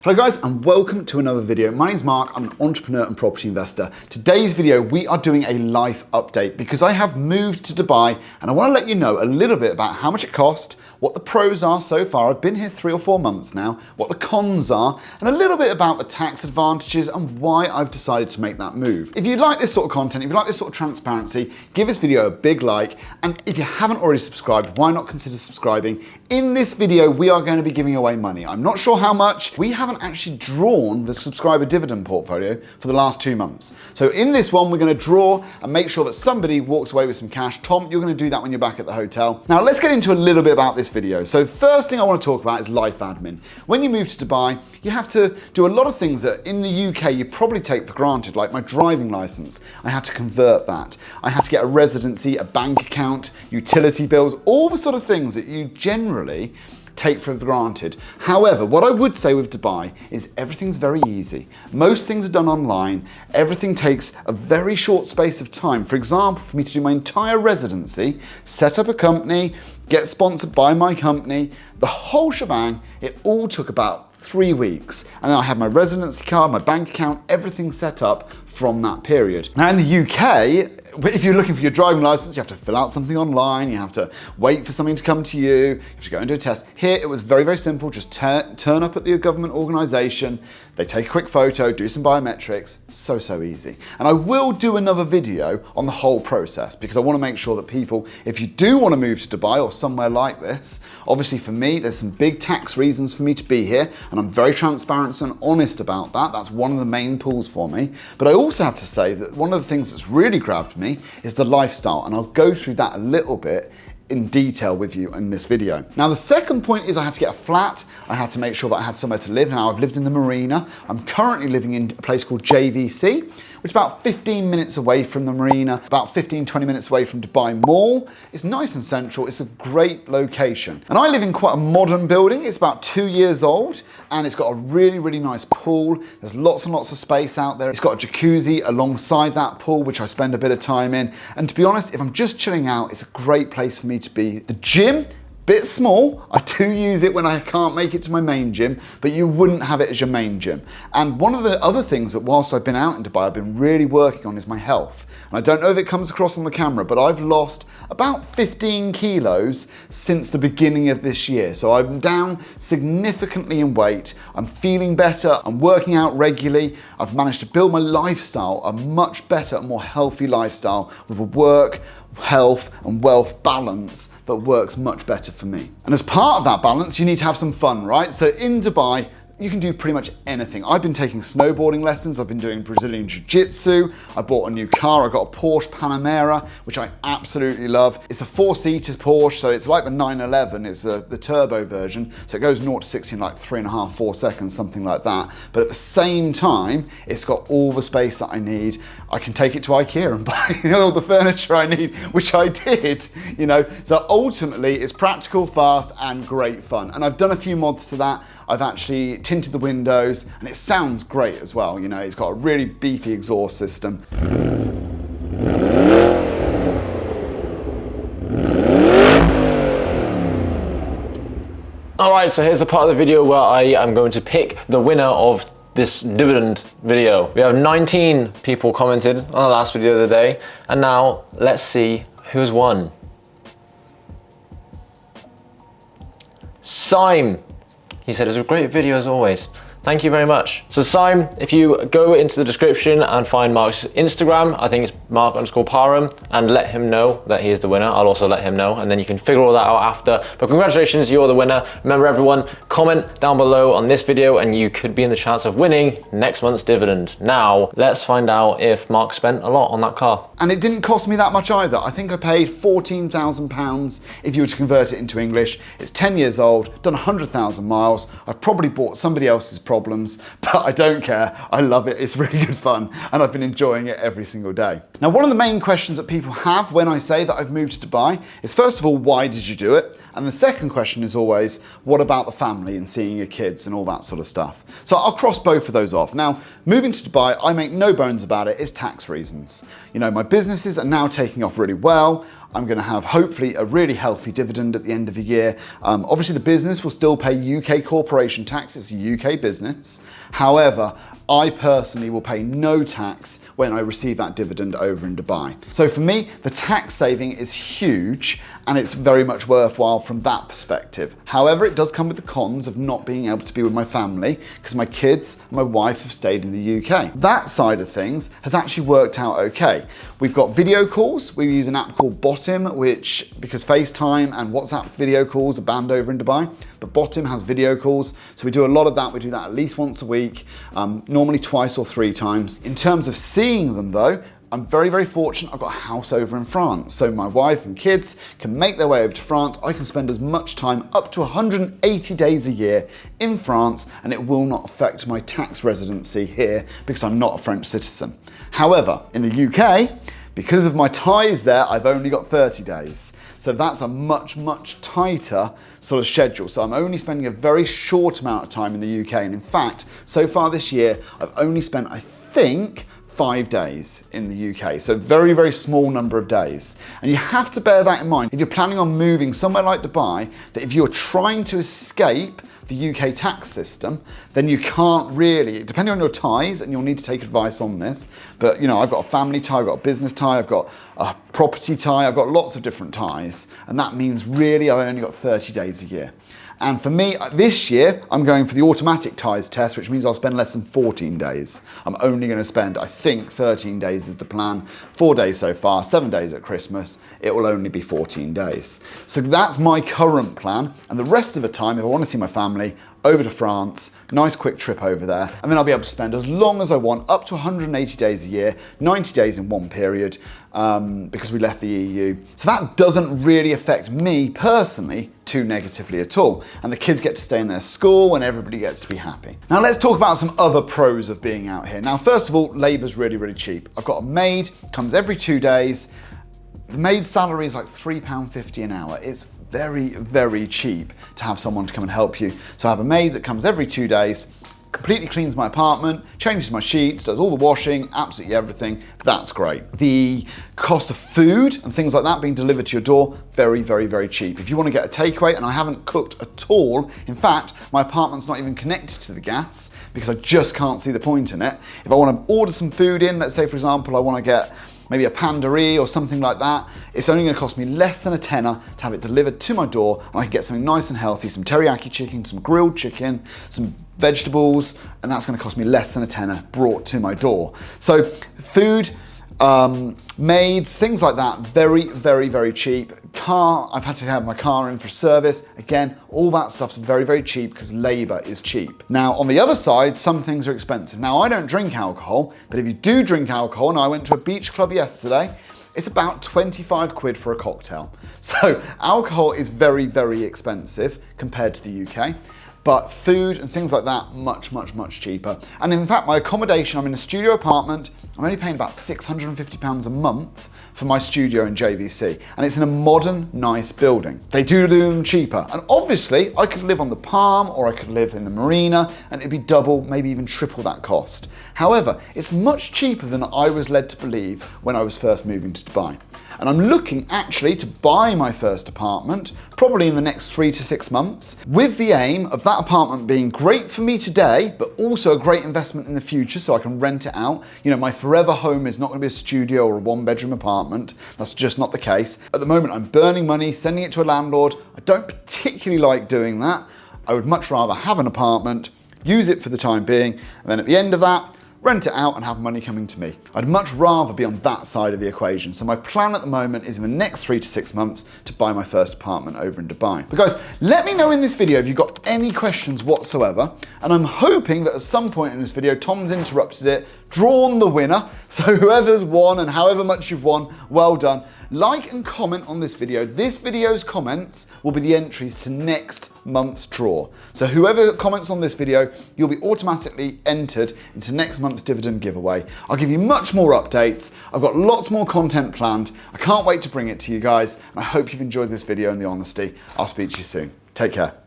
Hello guys and welcome to another video. My name's Mark, I'm an entrepreneur and property investor. Today's video we are doing a life update because I have moved to Dubai and I want to let you know a little bit about how much it cost, what the pros are so far. I've been here 3 or 4 months now, what the cons are, and a little bit about the tax advantages and why I've decided to make that move. If you like this sort of content, if you like this sort of transparency, give this video a big like, and if you haven't already subscribed, why not consider subscribing? In this video we are going to be giving away money. I'm not sure how much. We haven't actually drawn the subscriber dividend portfolio for the last 2 months. So in this one, we're going to draw and make sure that somebody walks away with some cash. Tom, you're going to do that when you're back at the hotel. Now let's get into a little bit about this video. So first thing I want to talk about is life admin. When you move to Dubai, you have to do a lot of things that in the UK you probably take for granted, like my driving license. I had to convert that. I had to get a residency, a bank account, utility bills, all the sort of things that you generally take for granted. However, what I would say with Dubai is everything's very easy. Most things are done online. Everything takes a very short space of time. For example, for me to do my entire residency, set up a company, get sponsored by my company, the whole shebang, it all took about 3 weeks. And then I had my residency card, my bank account, everything set up from that period. Now in the UK, if you're looking for your driving license, you have to fill out something online, you have to wait for something to come to you, you have to go and do a test. Here it was very, very simple. Just turn up at the government organisation, they take a quick photo, do some biometrics, so easy. And I will do another video on the whole process because I want to make sure that people, if you do want to move to Dubai or somewhere like this, obviously for me, there's some big tax reasons for me to be here and I'm very transparent and honest about that. That's one of the main pulls for me. But I also have to say that one of the things that's really grabbed me is the lifestyle, and I'll go through that a little bit in detail with you in this video. Now the second point is I had to get a flat. I had to make sure that I had somewhere to live. Now I've lived in the marina. I'm currently living in a place called JVC, which is about 15 minutes away from the marina, about 15-20 minutes away from Dubai Mall. It's nice and central. It's a great location. And I live in quite a modern building. It's about 2 years old and it's got a really nice pool. There's lots and lots of space out there. It's got a jacuzzi alongside that pool, which I spend a bit of time in. And to be honest, if I'm just chilling out, it's a great place for me to be. The gym, bit small. I do use it when I can't make it to my main gym, but you wouldn't have it as your main gym. And one of the other things that whilst I've been out in Dubai, I've been really working on is my health. And I don't know if it comes across on the camera, but I've lost about 15 kilos since the beginning of this year. So I'm down significantly in weight. I'm feeling better. I'm working out regularly. I've managed to build my lifestyle, a much better, more healthy lifestyle with a work, health and wealth balance that works much better for me. And as part of that balance, you need to have some fun, right? So in Dubai, you can do pretty much anything. I've been taking snowboarding lessons. I've been doing Brazilian Jiu-Jitsu. I bought a new car. I got a Porsche Panamera, which I absolutely love. It's a 4-seater Porsche, so it's like the 911. It's the turbo version. So it goes 0 to 60 in like 3.5, 4 seconds, something like that. But at the same time, it's got all the space that I need. I can take it to IKEA and buy all the furniture I need, which I did, you know. So ultimately, it's practical, fast, and great fun. And I've done a few mods to that. I've actually tinted the windows and it sounds great as well. You know, it's got a really beefy exhaust system. All right, so here's the part of the video where I am going to pick the winner of this dividend video. We have 19 people commented on the last video of the day, and now let's see who's won. Sime. He said it was a great video as always. Thank you very much. So Sime, if you go into the description and find Mark's Instagram, I think it's Mark_Parham, and let him know that he is the winner. I'll also let him know, and then you can figure all that out after. But congratulations, you're the winner. Remember everyone, comment down below on this video and you could be in the chance of winning next month's dividend. Now, let's find out if Mark spent a lot on that car. And it didn't cost me that much either. I think I paid £14,000 if you were to convert it into English. It's 10 years old, done 100,000 miles. I've probably bought somebody else's problems, but I don't care. I love it. It's really good fun and I've been enjoying it every single day. Now, one of the main questions that people have when I say that I've moved to Dubai is, first of all, why did you do it? And the second question is always, what about the family and seeing your kids and all that sort of stuff? So I'll cross both of those off. Now, moving to Dubai, I make no bones about it, it's tax reasons. You know, my businesses are now taking off really well. I'm going to have hopefully a really healthy dividend at the end of the year. Obviously the business will still pay UK corporation tax, it's a UK business. However, I personally will pay no tax when I receive that dividend over in Dubai. So for me, the tax saving is huge and it's very much worthwhile from that perspective. However, it does come with the cons of not being able to be with my family because my kids and my wife have stayed in the UK. That side of things has actually worked out okay. We've got video calls. We use an app called Bottom, which, because FaceTime and WhatsApp video calls are banned over in Dubai, but Bottom has video calls. So we do a lot of that. We do that at least once a week, normally twice or 3 times. In terms of seeing them though, I'm very, very fortunate. I've got a house over in France. So my wife and kids can make their way over to France. I can spend as much time, up to 180 days a year in France, and it will not affect my tax residency here because I'm not a French citizen. However, in the UK, because of my ties there, I've only got 30 days. So that's a much, much tighter sort of schedule. So I'm only spending a very short amount of time in the UK. And in fact, so far this year, I've only spent, I think, 5 days in the UK. So very, very small number of days. And you have to bear that in mind if you're planning on moving somewhere like Dubai, that if you're trying to escape the UK tax system, then you can't really, depending on your ties, and you'll need to take advice on this, but you know, I've got a family tie, I've got a business tie, I've got a property tie, I've got lots of different ties, and that means really I've only got 30 days a year. And for me, this year, I'm going for the automatic ties test, which means I'll spend less than 14 days. I'm only going to spend, I think, 13 days is the plan. 4 days so far, 7 days at Christmas. It will only be 14 days. So that's my current plan. And the rest of the time, if I want to see my family, over to France, nice quick trip over there, and then I'll be able to spend as long as I want, up to 180 days a year, 90 days in one period, because we left the EU. So that doesn't really affect me personally too negatively at all. And the kids get to stay in their school and everybody gets to be happy. Now let's talk about some other pros of being out here. Now, first of all, labor's really, really cheap. I've got a maid, comes every 2 days. The maid salary is like £3.50 an hour. It's very, very cheap to have someone to come and help you. So I have a maid that comes every 2 days, completely cleans my apartment, changes my sheets, does all the washing, absolutely everything. That's great. The cost of food and things like that being delivered to your door, very, very, very cheap. If you want to get a takeaway, and I haven't cooked at all, in fact, my apartment's not even connected to the gas because I just can't see the point in it. If I want to order some food in, let's say for example, I want to get maybe a panderie or something like that, it's only going to cost me less than a tenner to have it delivered to my door, and I can get something nice and healthy, some teriyaki chicken, some grilled chicken, some vegetables, and that's going to cost me less than a tenner brought to my door. So food, maids, things like that, very, very, very cheap. Car, I've had to have my car in for service. Again, all that stuff's very, very cheap because labor is cheap. Now, on the other side, some things are expensive. Now, I don't drink alcohol, but if you do drink alcohol, and I went to a beach club yesterday, it's about 25 quid for a cocktail. So alcohol is very, very expensive compared to the UK. But food and things like that, much, much, much cheaper. And in fact, my accommodation, I'm in a studio apartment, I'm only paying about £650 a month for my studio in JVC. And it's in a modern, nice building. They do them cheaper. And obviously, I could live on the Palm or I could live in the Marina and it'd be double, maybe even triple that cost. However, it's much cheaper than I was led to believe when I was first moving to Dubai. And I'm looking actually to buy my first apartment, probably in the next 3 to 6 months, with the aim of that apartment being great for me today, but also a great investment in the future so I can rent it out. You know, my forever home is not going to be a studio or a 1-bedroom apartment. That's just not the case. At the moment, I'm burning money, sending it to a landlord. I don't particularly like doing that. I would much rather have an apartment, use it for the time being, and then at the end of that, rent it out and have money coming to me. I'd much rather be on that side of the equation. So my plan at the moment is in the next 3 to 6 months to buy my first apartment over in Dubai. But guys, let me know in this video if you've got any questions whatsoever. And I'm hoping that at some point in this video, Tom's interrupted it, drawn the winner. So whoever's won and however much you've won, well done. Like and comment on this video. This video's comments will be the entries to next month's draw. So whoever comments on this video, you'll be automatically entered into next month's dividend giveaway. I'll give you much more updates. I've got lots more content planned. I can't wait to bring it to you guys. And I hope you've enjoyed this video and the honesty. I'll speak to you soon. Take care.